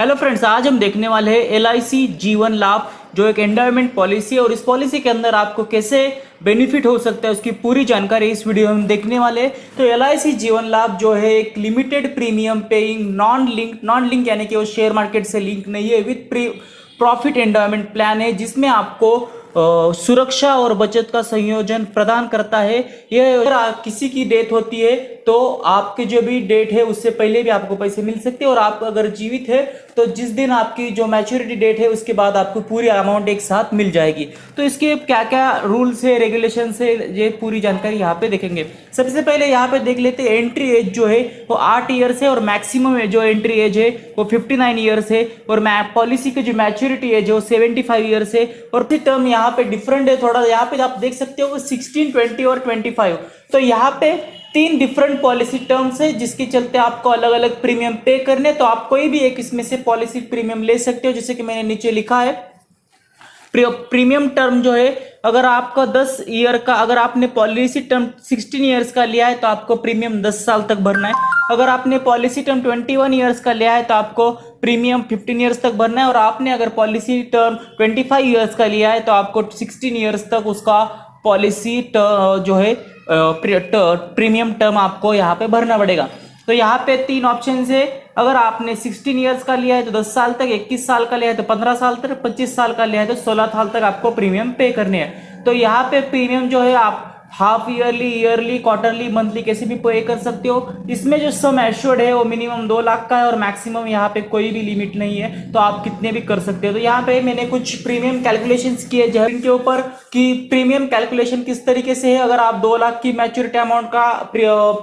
Hello friends, आज हम देखने वाले हैं एलआईसी जीवन लाभ, जो एक एंडोमेंट पॉलिसी है और इस पॉलिसी के अंदर आपको कैसे बेनिफिट हो सकता है उसकी पूरी जानकारी इस वीडियो में हम देखने वाले हैं। तो एलआईसी जीवन लाभ जो है एक limited premium paying non link यानी कि वो शेयर मार्केट से लिंक नहीं है, विथ प्रॉफिट एंडोमेंट प्लान है, जिसमें आपको सुरक्षा और बचत का संयोजन प्रदान करता है। ये अगर किसी की डेथ होती है तो आपकी जो भी डेट है उससे पहले भी आपको पैसे मिल सकते हैं, और आप अगर जीवित है तो जिस दिन आपकी जो मैच्योरिटी डेट है उसके बाद आपको पूरी अमाउंट एक साथ मिल जाएगी। तो इसके क्या क्या रूल्स है, रेगुलेशन है, ये पूरी जानकारी यहाँ पे देखेंगे। सबसे पहले यहाँ पे देख लेते हैं एंट्री एज जो है वो 8 ईयर्स है, और मैक्सिमम जो एंट्री एज है वो 59 ईयर्स है, और पॉलिसी की जो मैच्योरिटी एज है वो 75 ईयर्स है। और फिर टर्म यहाँ पे डिफरेंट है थोड़ा, यहाँ पे आप देख सकते हो 16, 20 और 25। तो यहाँ पे 3 डिफरेंट पॉलिसी टर्म्स है, जिसके चलते आपको अलग अलग प्रीमियम पे करने। तो आप कोई भी एक इसमें से पॉलिसी प्रीमियम ले सकते हो, जैसे कि मैंने नीचे लिखा है। प्रीमियम टर्म जो है, अगर आपका 10 ईयर का, अगर आपने पॉलिसी टर्म 16 ईयर्स का लिया है तो आपको प्रीमियम 10 साल तक भरना है। अगर आपने पॉलिसी टर्म 21 ईयर्स का लिया है तो आपको प्रीमियम 15 ईयर्स तक भरना है। और आपने अगर पॉलिसी टर्म 25 ईयर्स का लिया है तो आपको 16 ईयर्स तक उसका पॉलिसी जो है प्रीमियम टर्म आपको यहाँ पे भरना पड़ेगा। तो यहाँ पे 3 ऑप्शन है। अगर आपने 16 ईयर्स का लिया है तो 10 साल तक, 21 साल का लिया है तो 15 साल तक, 25 साल का लिया है तो 16 साल तक आपको प्रीमियम पे करने हैं। तो यहाँ पे प्रीमियम जो है आप half yearly, yearly, quarterly, monthly कैसे भी पे कर सकते हो। इसमें जो सम एश्योर्ड है वो मिनिमम 2 लाख का है, और मैक्सिमम यहाँ पे कोई भी लिमिट नहीं है, तो आप कितने भी कर सकते हो। तो यहाँ पे मैंने कुछ प्रीमियम कैलकुलेशंस किए जिनके ऊपर कि प्रीमियम कैलकुलेशन किस तरीके से है। अगर आप 2 लाख की मैच्योरिटी अमाउंट का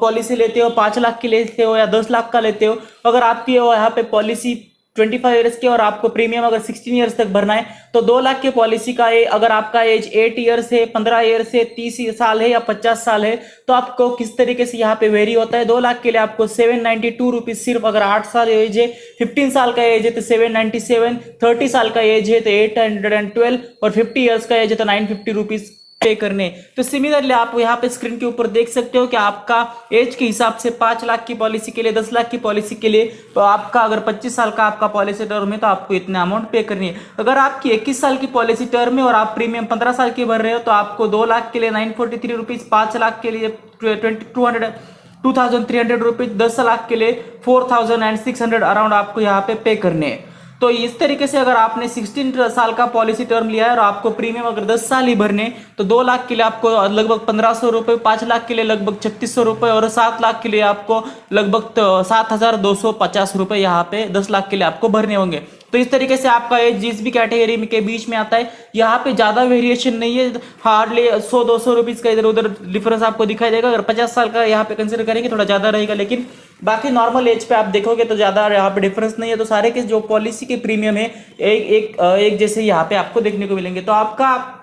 पॉलिसी लेते हो, 5 लाख की लेते हो या 10 लाख का लेते हो, अगर आपकी यहाँ पे पॉलिसी 25 ईयर्स की और आपको प्रीमियम अगर 16 ईयर्स तक भरना है तो 2 लाख की पॉलिसी का अगर आपका एज 8 ईयर्स है, 15 ईयर्स है, 30 साल है या 50 साल है, तो आपको किस तरीके से यहाँ पे वेरी होता है। 2 लाख के लिए आपको 792 रुपीज सिर्फ, अगर 8 साल एज है, 15 साल का एज है तो 797, 30 साल का एज है तो 812, और 50 ईयर्स का एज है तो 950 रुपीज पे करने। तो सिमिलरली आप यहाँ पे स्क्रीन के ऊपर देख सकते हो कि आपका एज के हिसाब से 5 लाख की पॉलिसी के लिए, 10 लाख की पॉलिसी के लिए, तो आपका अगर 25 साल का आपका पॉलिसी टर्म है तो आपको इतने अमाउंट पे करनी है। अगर आपकी 21 साल की पॉलिसी टर्म है और आप प्रीमियम 15 साल की भर रहे हो तो आपको 2 लाख के लिए 943 रुपीज, 5 लाख के लिए 2300 रुपीज, 10 लाख के लिए 4600 अराउंड आपको यहाँ पे करने हैं। तो इस तरीके से अगर आपने 16 साल का पॉलिसी टर्म लिया है और आपको प्रीमियम अगर 10 साल ही भरने, तो 2 लाख के लिए आपको लगभग 1500 रुपये, 5 लाख के लिए लगभग 3600 रुपये, और 7 लाख के लिए आपको लगभग 7250 रुपये यहाँ पे 10 लाख के लिए आपको भरने होंगे। तो इस तरीके से आपका एज जिस भी कैटेगरी के बीच में आता है, यहाँ पे ज्यादा वेरिएशन नहीं है, हार्डली 100-200 रुपीज का इधर उधर डिफरेंस आपको दिखाई देगा। अगर 50 साल का यहाँ पे कंसिडर करेंगे थोड़ा ज्यादा रहेगा, लेकिन बाकी नॉर्मल एज पे आप देखोगे तो ज्यादा यहाँ पे डिफरेंस नहीं है। तो सारे के जो पॉलिसी के प्रीमियम है एक जैसे यहाँ पे आपको देखने को मिलेंगे। तो आपका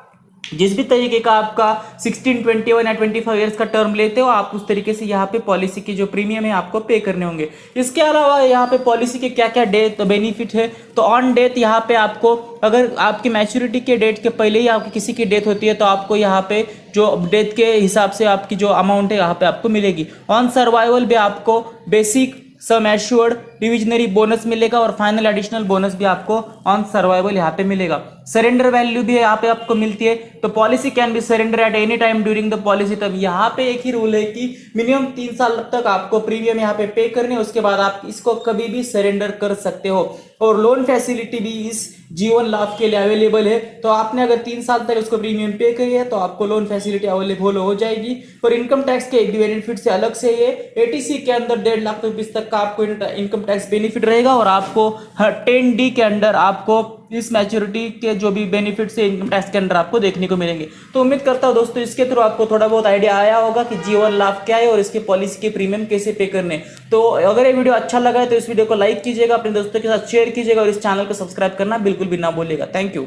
जिस भी तरीके का आपका 16, 21 या 25 ईयर्स का टर्म लेते हो, आप उस तरीके से यहाँ पे पॉलिसी की जो प्रीमियम है आपको पे करने होंगे। इसके अलावा यहाँ पे पॉलिसी के क्या क्या डेथ बेनिफिट है, तो ऑन डेथ यहाँ पे आपको, अगर आपकी मैच्योरिटी के डेट के पहले ही आपकी किसी की डेथ होती है तो आपको यहाँ पे जो डेथ के हिसाब से आपकी जो अमाउंट है यहाँ पे आपको मिलेगी। ऑन सर्वाइवल भी आपको बेसिक, सम एश्योर्ड, डिविजनरी बोनस मिलेगा, और फाइनल एडिशनल बोनस भी आपको ऑन सर्वाइवल यहाँ पे मिलेगा। सरेंडर वैल्यू भी यहाँ पे आपको मिलती है। तो policy can be surrender at any time during the policy term. यहाँ पे एक ही रूल है कि मिनिमम 3 साल तक आपको प्रीमियम यहाँ पे करने, उसके बाद आप इसको कभी भी सरेंडर कर सकते हो। और लोन फैसिलिटी भी इस जीवन लाभ के लिए अवेलेबल है। तो आपने अगर 3 साल तक उसको प्रीमियम पे करी है तो आपको लोन फैसिलिटी अवेलेबल हो जाएगी। और इनकम टैक्स के बेनिफिट से अलग से ये एटीसी के अंदर 1.5 लाख रुपीज तक का आपको इनकम टैक्स बेनिफिट रहेगा, और आपको 10D के अंदर आपको इस मैच्योरिटी के जो भी बेनिफिट्स है इनकम टैक्स के अंदर आपको देखने को मिलेंगे। तो उम्मीद करता हूं दोस्तों इसके थ्रू आपको थोड़ा बहुत आइडिया आया होगा कि जीवन लाभ क्या है और इसके पॉलिसी के प्रीमियम कैसे पे करने। तो अगर ये वीडियो अच्छा लगा है तो इस वीडियो को लाइक कीजिएगा, अपने दोस्तों के साथ शेयर कीजिएगा, और इस चैनल को सब्सक्राइब करना बिल्कुल भी ना भूलिएगा। Thank you.